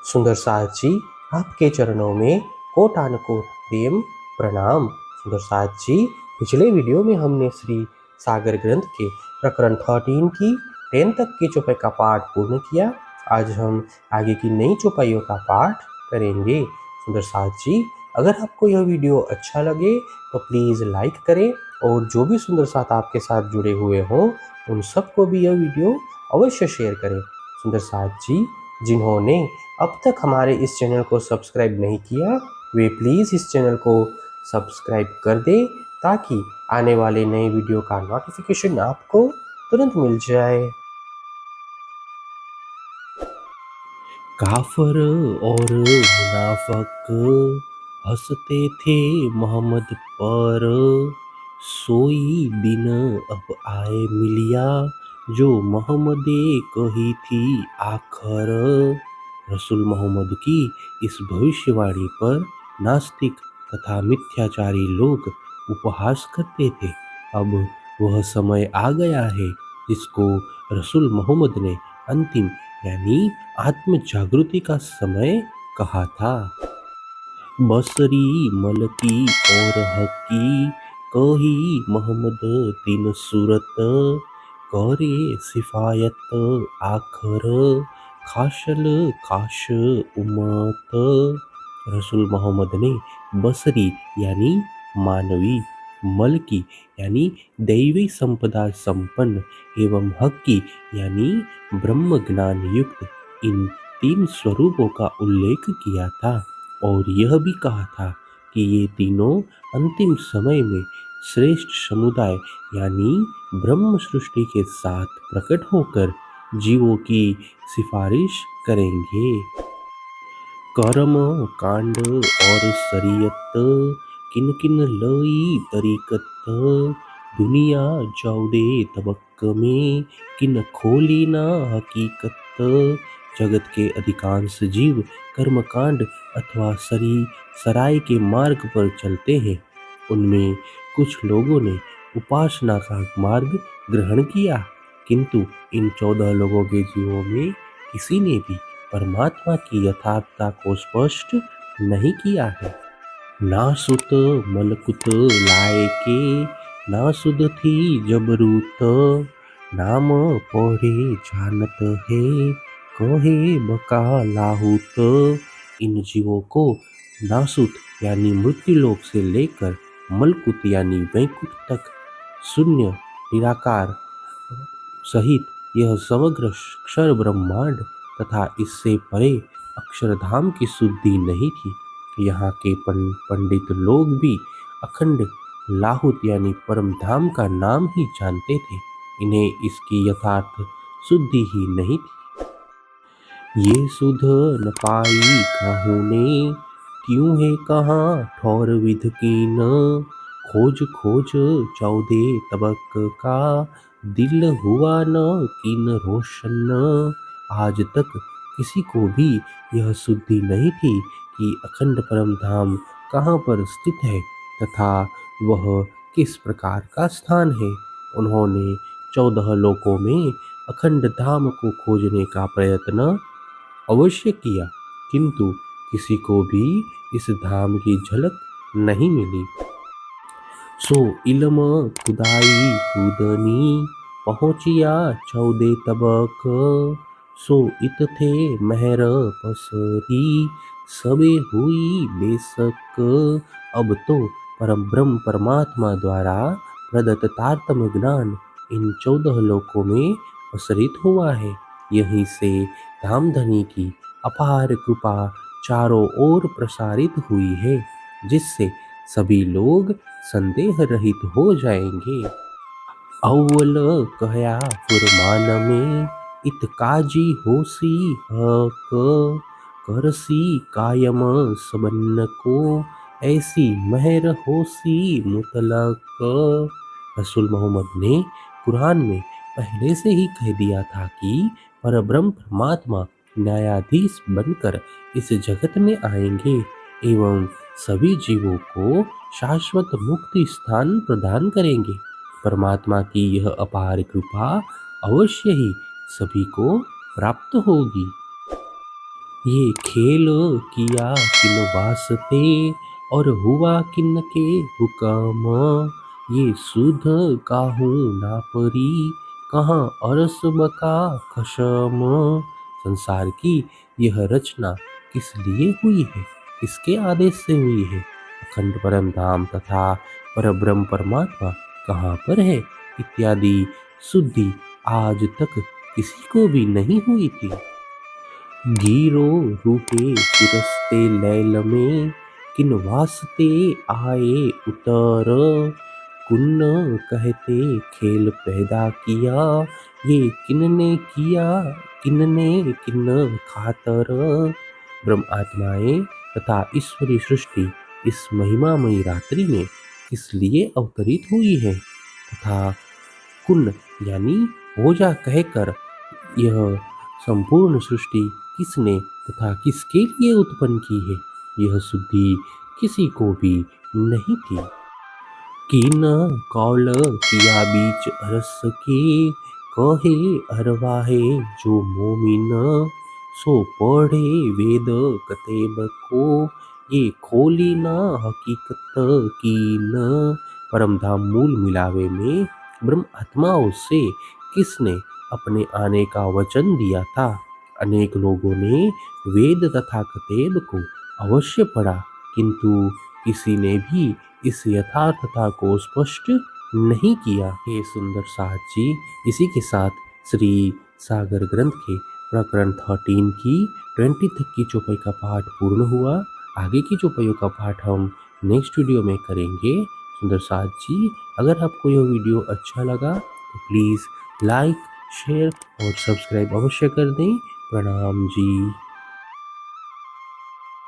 सुंदर साथ जी, आपके चरणों में कोटानुकोट प्रेम प्रणाम। सुंदर साथ जी, पिछले वीडियो में हमने श्री सागर ग्रंथ के प्रकरण 13 की 10 तक की चौपाई का पाठ पूर्ण किया। आज हम आगे की नई चौपाइयों का पाठ करेंगे। सुंदर साथ जी, अगर आपको यह वीडियो अच्छा लगे तो प्लीज़ लाइक करें और जो भी सुंदर साथ आपके साथ जुड़े हुए हों उन सबको भी यह वीडियो अवश्य शेयर करें। सुंदर साथ जी, जिन्होंने अब तक हमारे इस चैनल को सब्सक्राइब नहीं किया वे प्लीज़ इस चैनल को सब्सक्राइब कर दें ताकि आने वाले नए वीडियो का नोटिफिकेशन आपको तुरंत मिल जाए। काफर और मुनाफक हंसते थे मोहम्मद पर, सोई दिन अब आए मिलिया जो मोहम्मदे कही थी आखर। रसूल मोहम्मद की इस भविष्यवाणी पर नास्तिक तथा मिथ्याचारी लोग उपहास करते थे। अब वह समय आ गया है जिसको रसूल मोहम्मद ने अंतिम यानी आत्म जागृति का समय कहा था। बसरी मलकी और हकी कही मोहम्मद तीन सूरत, करे सिफायत आखर खाशल खाश उम्मत। रसूल मोहम्मद ने बसरी यानी मानवी, मलकी यानी दैवी संपदा संपन्न एवं हकी यानी ब्रह्म ज्ञान युक्त इन तीन स्वरूपों का उल्लेख किया था और यह भी कहा था कि ये तीनों अंतिम समय में श्रेष्ठ समुदाय यानी ब्रह्म सृष्टि के साथ प्रकट होकर जीवों की सिफारिश करेंगे। कर्म कांड और शरीयत किन किन लई तरीकत, दुनिया चौदे तबक में किन खोली ना हकीकत। जगत के अधिकांश जीव कर्मकांड अथवा सराय के मार्ग पर चलते हैं। उनमें कुछ लोगों ने उपासना का मार्ग ग्रहण किया, किंतु इन 14 लोगों के जीवों में किसी ने भी परमात्मा की यथार्थता को स्पष्ट नहीं किया है। ना सुत मलकुत लाए के, ना सुध थी जबरूत, नाम पढ़े जानत है कहे बका लाहुत। इन जीवों को नासुत यानी मृत्युलोक से लेकर मलकुत यानी वैकुंठ तक शून्य निराकार सहित यह समग्र क्षर ब्रह्मांड तथा इससे परे अक्षरधाम की शुद्धि नहीं थी। यहाँ के पंडित लोग भी अखंड लाहुत यानी परम धाम का नाम ही जानते थे, इन्हें इसकी यथार्थ शुद्धि ही नहीं थी। ये सुध न पाई कहूँ ने, क्यों है कहाँ ठौर विध कीन, खोज खोज चौदे तबक का, दिल हुआ न कीन रोशन। आज तक किसी को भी यह शुद्धि नहीं थी कि अखंड परम धाम कहाँ पर स्थित है तथा वह किस प्रकार का स्थान है। उन्होंने 14 लोकों में अखंड धाम को खोजने का प्रयत्न अवश्य किया, किंतु किसी को भी इस धाम की झलक नहीं मिली। सो इल्म खुदाई कूदनी, पहुँचिया 14 तबक, सो इत थे महर पसरी, सबे हुई बेशक। अब तो परम ब्रह्म परमात्मा द्वारा प्रदत्त तारतम्य ज्ञान इन 14 लोकों में प्रसरित हुआ है। यहीं से धामधनी की अपार कृपा चारों ओर प्रसारित हुई है, जिससे सभी लोग संदेह रहित हो जाएंगे। अव्वल कहया फुरमान में, इत काजी होसी हक, करसी कायम सबन को, ऐसी महर होसी मुतलक। रसूल मोहम्मद ने कुरान में पहले से ही कह दिया था कि परब्रह्म परमात्मा न्यायाधीश बनकर इस जगत में आएंगे एवं सभी जीवों को शाश्वत मुक्ति स्थान प्रदान करेंगे। परमात्मा की यह अपार कृपा अवश्य ही सभी को प्राप्त होगी। ये खेल किया किन वास्ते और हुआ किन के हुक्म। ये सुध काहू ना परी कहाँ अरस बका खशम। संसार की यह रचना किस लिए हुई है, किसके आदेश से हुई है। अखंड परम धाम तथा परब्रह्म परमात्मा कहाँ पर है इत्यादि शुद्धि आज तक किसी को भी नहीं हुई थी। गीरो रूहे तिरस्ते लैल में किन वास्ते आए उतर। कुन्न कहते खेल पैदा किया ये किनने किया किनने किन खातर। ब्रह्म आत्माएं तथा ईश्वरी सृष्टि इस महिमामयी रात्रि में किस लिए अवतरित हुई है तथा कुन यानी हो जा कहकर यह संपूर्ण सृष्टि किसने तथा किसके लिए उत्पन्न की है, यह शुद्धि किसी को भी नहीं थी। किन कौल किया बीच अरस के कहे अरवाहे जो मोमिन। सो पढ़े वेद कतेब को ये खोली न हकीकत की न। परम धाम मूल मिलावे में ब्रह्म आत्माओं से किसने अपने आने का वचन दिया था। अनेक लोगों ने वेद तथा कतेब को अवश्य पढ़ा, किंतु किसी ने भी इस यथार्थता को स्पष्ट नहीं किया। हे सुंदर साथ जी, इसी के साथ श्री सागर ग्रंथ के प्रकरण 13 की 20 तक की चौपाई का पाठ पूर्ण हुआ। आगे की चौपाइयों का पाठ हम नेक्स्ट वीडियो में करेंगे। सुंदर साथ जी, अगर आपको यह वीडियो अच्छा लगा तो प्लीज़ लाइक शेयर और सब्सक्राइब अवश्य कर दें। प्रणाम जी।